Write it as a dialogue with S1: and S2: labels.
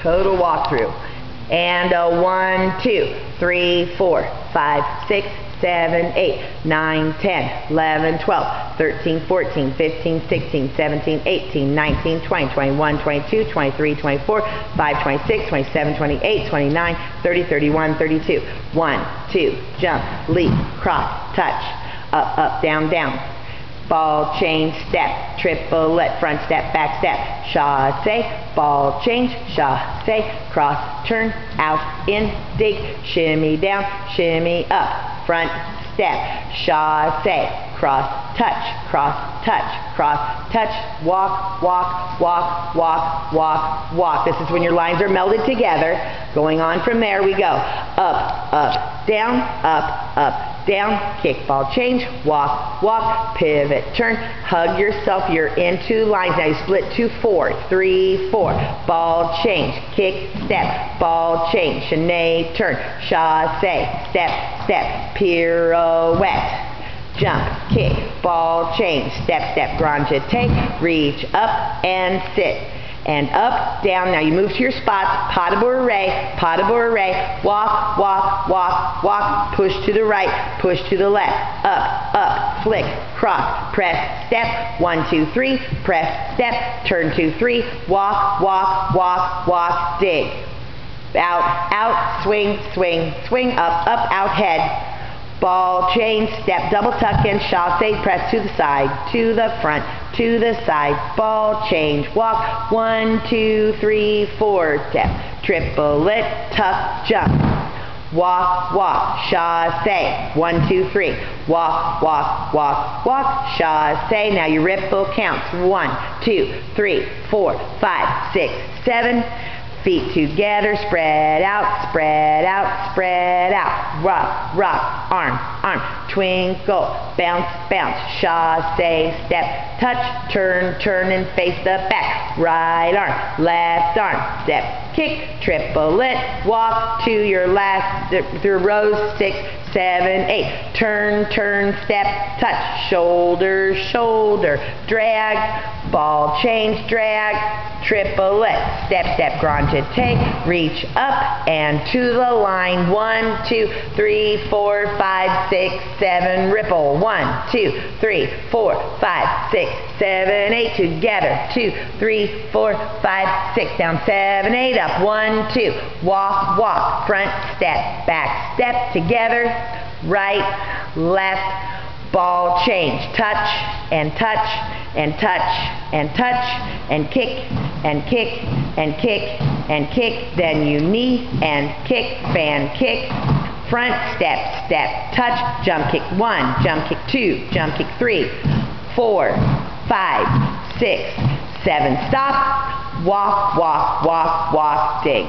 S1: Total walkthrough. And a 1, 2, 3, 4, 5, 6, 7, 8, 9, 10, 11, 12, 13, 14, 15, 16, 17, 18, 19, 20, 21, 22, 23, 24, 25, 26, 27, 28, 29, 30, 31, 32. 1, 2, jump, leap, cross, touch, up, down, down. Ball, change, step, triplet, front step, back step, chassé, ball, change, chassé, cross, turn, out, in, dig, shimmy down, shimmy up, front step, chassé, cross, touch, cross, touch, cross, touch, walk, walk, walk, walk, walk, walk. This is when your lines are melded together. Going on from there, we go up, down, kick, ball, change, walk, walk, pivot, turn, hug yourself, you're in 2 lines. Now you split to 4, 3, 4, ball, change, kick, step, ball, change, chaîné, turn, chassé, step, step, pirouette, jump, kick, ball, change, step, step, grand jeté, reach up and sit. And up, down. Now you move to your spots. Pas de bourrée, walk, walk, walk, walk, push to the right, push to the left, up, flick, cross, press, step, 1, 2, 3, press, step, turn 2, 3, walk, walk, walk, walk, dig. Out, swing, swing, swing, up, out, head. Ball, change, step, double tuck in, chassé, press to the side, to the front, to the side, ball, change, walk, 1, 2, 3, 4, step, triplet, tuck, jump, walk, walk, chassé, 1, 2, 3, walk, walk, walk, walk, chassé. Now your ripple counts, 1, 2, 3, 4, 5, 6, 7, feet together, spread out, spread out, spread out. Rock, rock, arm, twinkle, bounce, bounce, chassé, step, touch, turn, turn, and face the back. Right arm, left arm, step, kick, triplet, walk to your last, through rows 6, 7, 8. Turn, turn, step, touch, shoulder, shoulder, drag, ball, change, drag, triplet, step, step, grand jeté, reach up and to the line. 1, 2, 3, 4, 5, 6, 7, ripple. 1, 2, 3, 4, 5, 6, 7, 8. Together. 2, 3, 4, 5, 6. Down 7, 8. Up. 1, 2. Walk, walk. Front step, back step. Together. Right, left, ball, change. Touch and touch and touch and touch and kick and kick and kick and kick. Then you knee and kick, fan kick. Front step, step, touch, jump kick 1, jump kick 2, jump kick 3, 4, 5, 6, 7. Stop, walk, walk, walk, walk, dig.